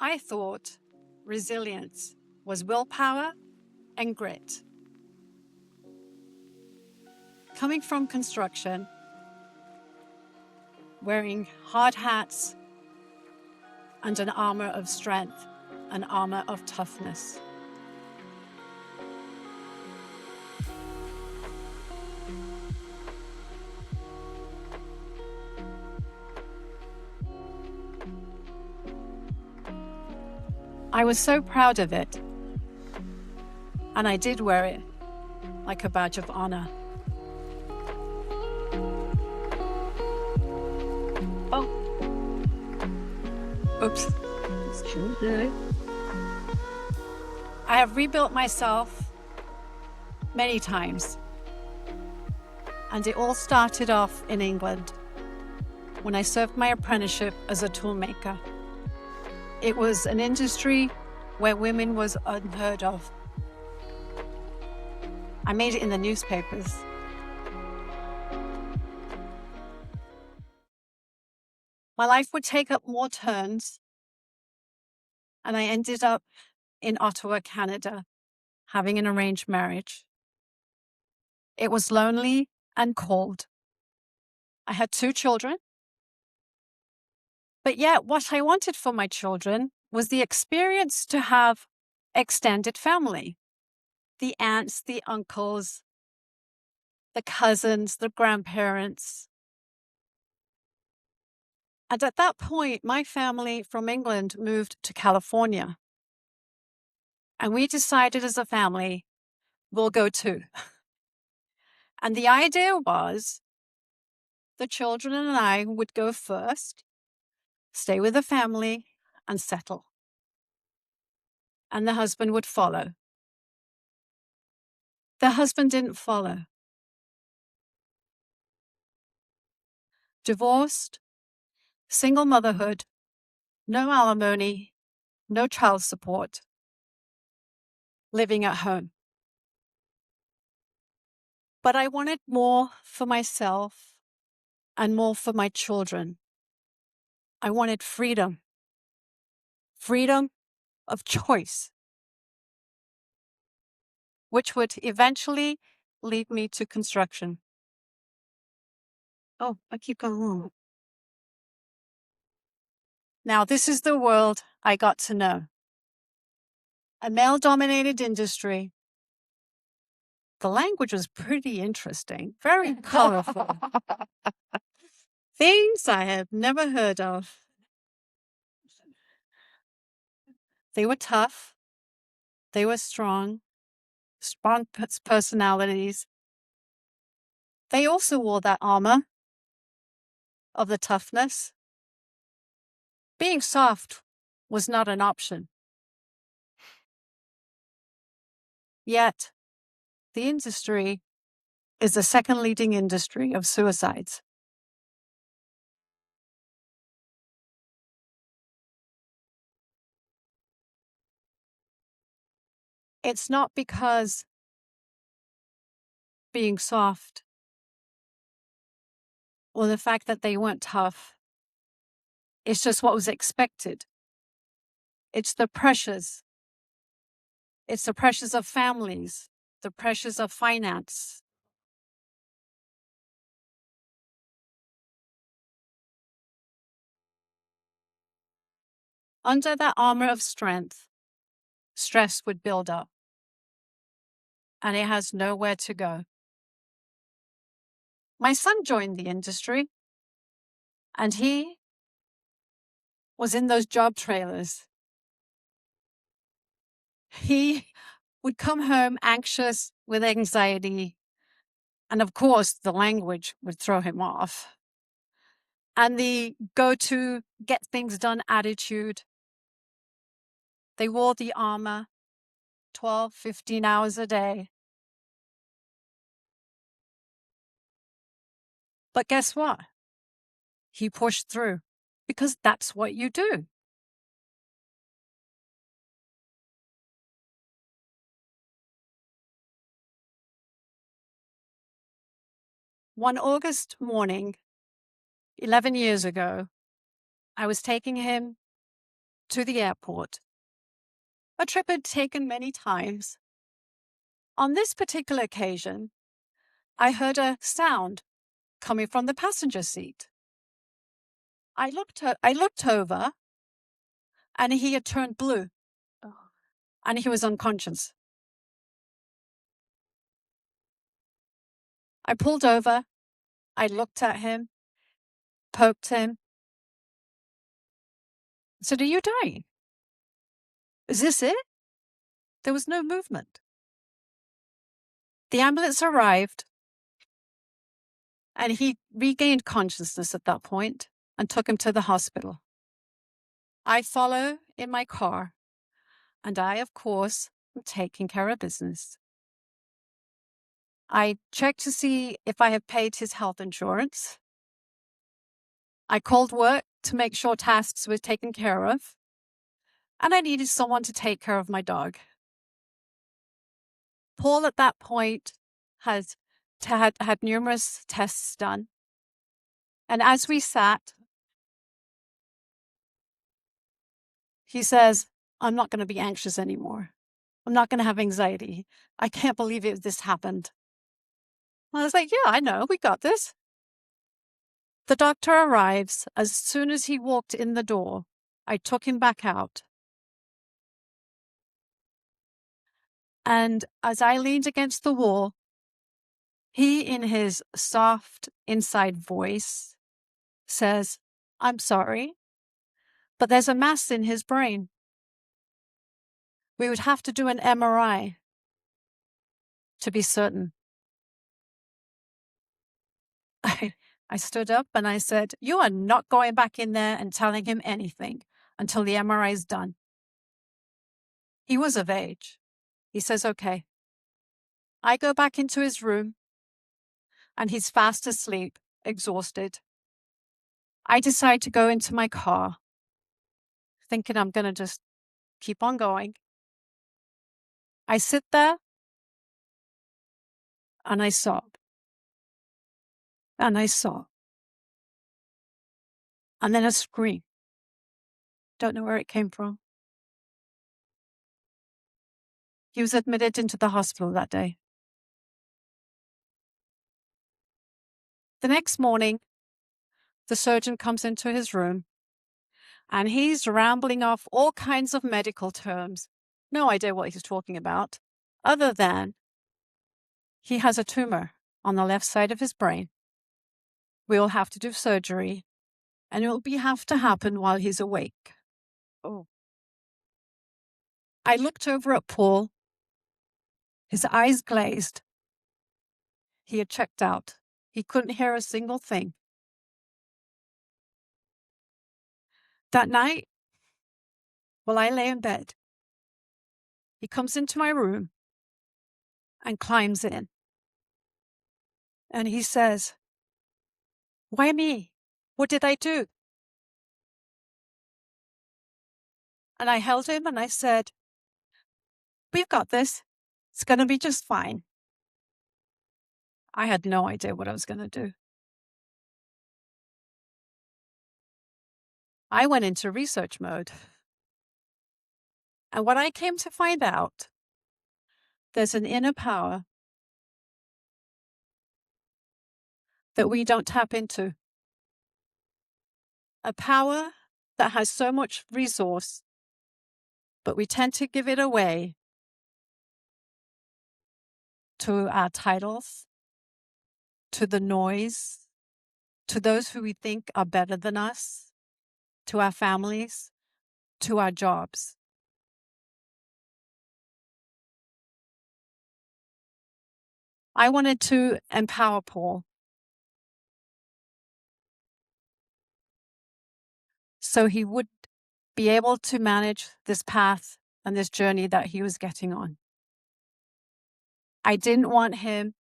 I thought resilience was willpower and grit. Coming from construction, wearing hard hats and an armor of strength, an armor of toughness. I was so proud of it, and I did wear it like a badge of honor. Oh, oops. I have rebuilt myself many times, and it all started off in England when I served my apprenticeship as a toolmaker. It was an industry where women was unheard of. I made it in the newspapers. My life would take up more turns, and I ended up in Ottawa, Canada, having an arranged marriage. It was lonely and cold. I had 2 children, but yet what I wanted for my children was the experience to have extended family. The aunts, the uncles, the cousins, the grandparents. And at that point, my family from England moved to California. And we decided as a family, we'll go too. And the idea was the children and I would go first, stay with the family, and settle. And the husband would follow. The husband didn't follow. Divorced, single motherhood, no alimony, no child support, living at home. But I wanted more for myself and more for my children. I wanted freedom. Freedom of choice, which would eventually lead me to construction. Oh, I keep going wrong. Now, this is the world I got to know. A male-dominated industry. The language was pretty interesting, very colorful. Things I have never heard of. They were tough. They were strong personalities. They also wore that armor of the toughness. Being soft was not an option. Yet, the industry is the second leading industry of suicides. It's not because being soft or the fact that they weren't tough. It's just what was expected. It's the pressures. It's the pressures of families, the pressures of finance. Under that armor of strength, stress would build up, and it has nowhere to go. My son joined the industry, and he was in those job trailers. He would come home anxious with anxiety, and of course, the language would throw him off. And the go-to, get things done attitude. They wore the armor 12, 15 hours a day. But guess what? He pushed through because that's what you do. One August morning, 11 years ago, I was taking him to the airport, a trip I'd taken many times. On this particular occasion, I heard a sound coming from the passenger seat. I looked over, and he had turned blue, and he was unconscious. I pulled over, I looked at him, poked him, said, "Are you dying? Is this it?" There was no movement. The ambulance arrived, and he regained consciousness at that point and took him to the hospital. I follow in my car, and I, of course, am taking care of business. I checked to see if I had paid his health insurance. I called work to make sure tasks were taken care of, and I needed someone to take care of my dog. Paul, at that point, had numerous tests done. And as we sat, he says, "I'm not going to be anxious anymore. I'm not going to have anxiety. I can't believe this happened." I was like, "Yeah, I know. We got this." The doctor arrives. As soon as he walked in the door, I took him back out. And as I leaned against the wall, he, in his soft inside voice, says, "I'm sorry, but there's a mass in his brain. We would have to do an MRI to be certain." I stood up and I said, "You are not going back in there and telling him anything until the MRI is done." He was of age. He says, "Okay." I go back into his room and he's fast asleep, exhausted. I decide to go into my car, thinking I'm going to just keep on going. I sit there and I sob. And I sob. And then a scream. Don't know where it came from. He was admitted into the hospital that day. The next morning, the surgeon comes into his room and he's rambling off all kinds of medical terms. No idea what he's talking about, other than he has a tumor on the left side of his brain. We'll have to do surgery, and it will have to happen while he's awake. Oh. I looked over at Paul. His eyes glazed. He had checked out. He couldn't hear a single thing. That night, while I lay in bed, he comes into my room and climbs in. And he says, "Why me? What did I do?" And I held him and I said, "We've got this. It's going to be just fine." I had no idea what I was going to do. I went into research mode. And what I came to find out, there's an inner power that we don't tap into. A power that has so much resource, but we tend to give it away to our titles, to the noise, to those who we think are better than us, to our families, to our jobs. I wanted to empower Paul so he would be able to manage this path and this journey that he was getting on. I didn't want him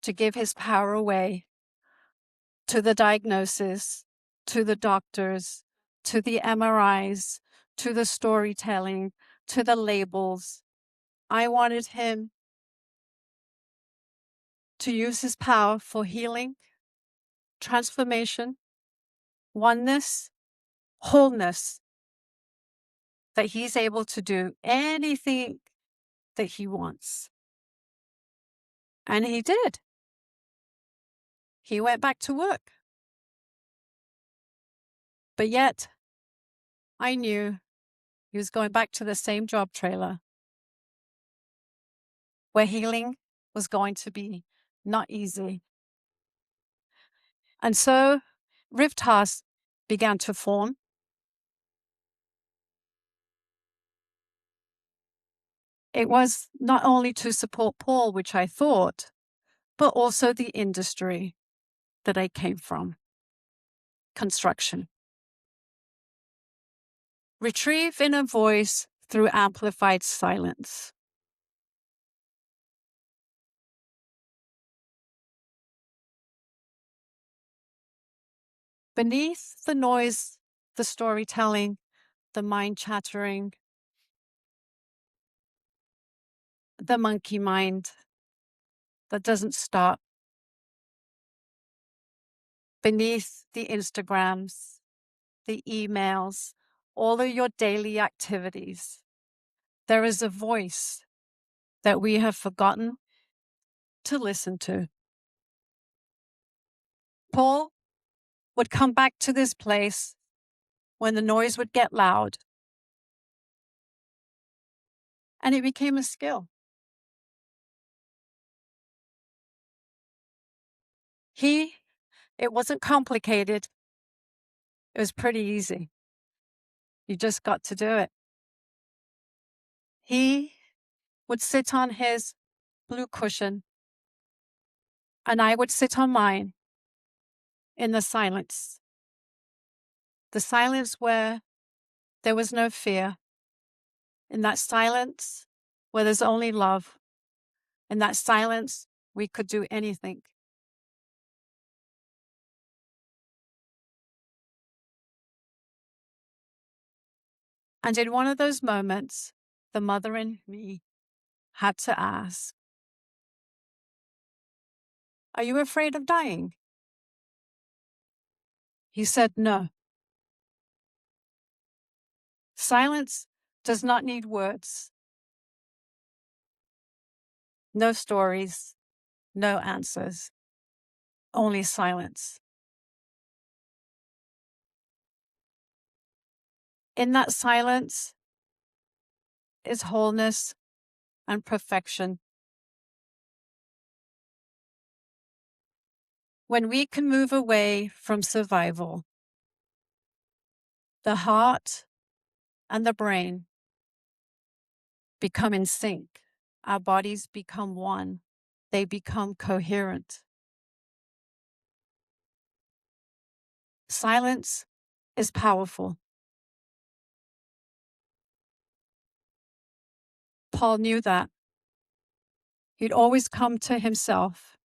to give his power away to the diagnosis, to the doctors, to the MRIs, to the storytelling, to the labels. I wanted him to use his power for healing, transformation, oneness, wholeness, that he's able to do anything that he wants. And he did. He went back to work. But yet, I knew he was going back to the same job trailer where healing was going to be not easy. And so rifts began to form. It was not only to support Paul, which I thought, but also the industry that I came from, construction. Retrieve inner voice through amplified silence. Beneath the noise, the storytelling, the mind chattering, the monkey mind that doesn't stop. Beneath the Instagrams, the emails, all of your daily activities, there is a voice that we have forgotten to listen to. Paul would come back to this place when the noise would get loud, and it became a skill. It wasn't complicated. It was pretty easy. You just got to do it. He would sit on his blue cushion, and I would sit on mine in the silence where there was no fear, in that silence where there's only love, in that silence we could do anything. And in one of those moments, the mother in me had to ask, "Are you afraid of dying?" He said, "No." Silence does not need words. No stories, no answers, only silence. In that silence is wholeness and perfection. When we can move away from survival, the heart and the brain become in sync. Our bodies become one. They become coherent. Silence is powerful. Paul knew that. He'd always come to himself.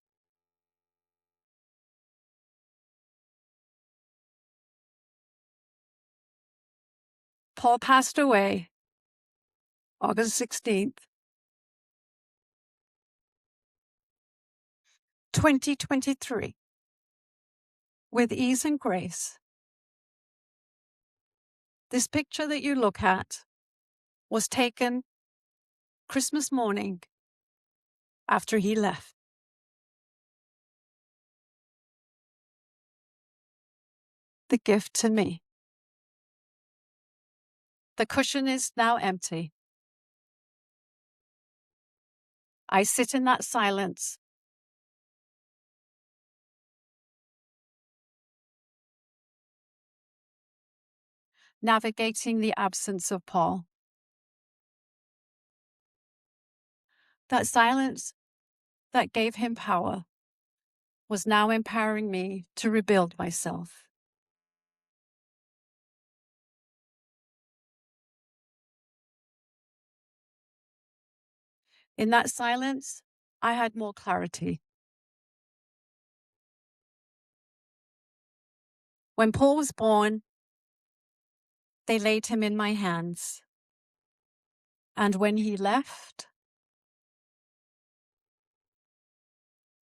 Paul passed away August 16th, 2023, with ease and grace. This picture that you look at was taken Christmas morning after he left. The gift to me. The cushion is now empty. I sit in that silence. Navigating the absence of Paul. That silence that gave him power was now empowering me to rebuild myself. In that silence, I had more clarity. When Paul was born, they laid him in my hands. And when he left,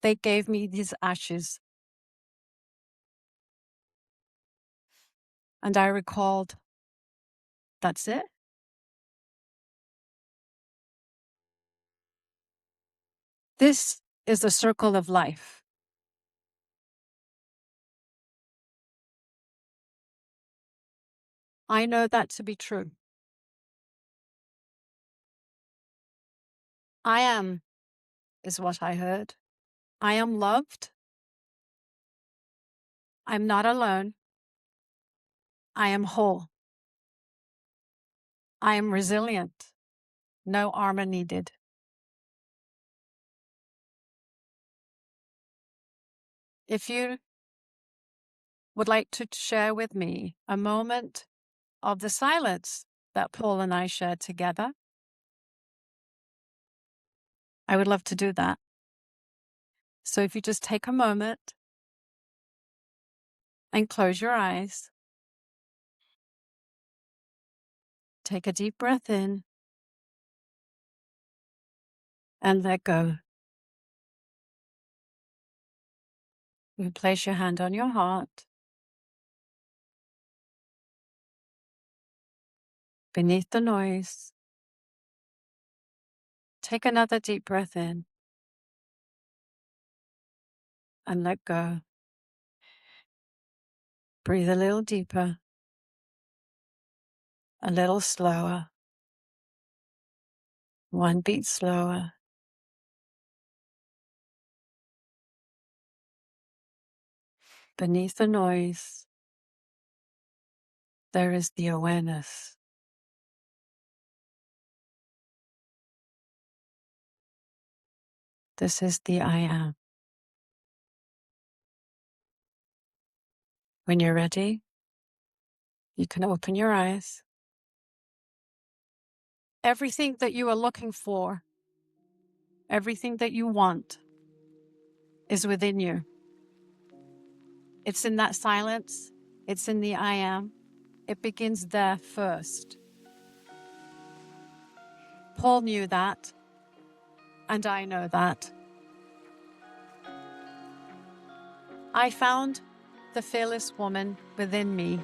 they gave me these ashes. And I recalled, that's it. This is the circle of life. I know that to be true. I am, is what I heard. I am loved. I'm not alone. I am whole. I am resilient. No armor needed. If you would like to share with me a moment of the silence that Paul and I shared together, I would love to do that. So if you just take a moment and close your eyes, take a deep breath in and let go. You place your hand on your heart. Beneath the noise, take another deep breath in and let go. Breathe a little deeper, a little slower, one beat slower. Beneath the noise, there is the awareness. This is the I am. When you're ready, you can open your eyes. Everything that you are looking for, everything that you want, is within you. It's in that silence. It's in the I am. It begins there first. Paul knew that, and I know that. I found the fearless woman within me.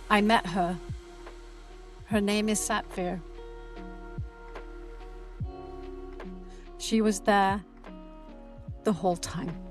I met her. Her name is Satvir. She was there the whole time.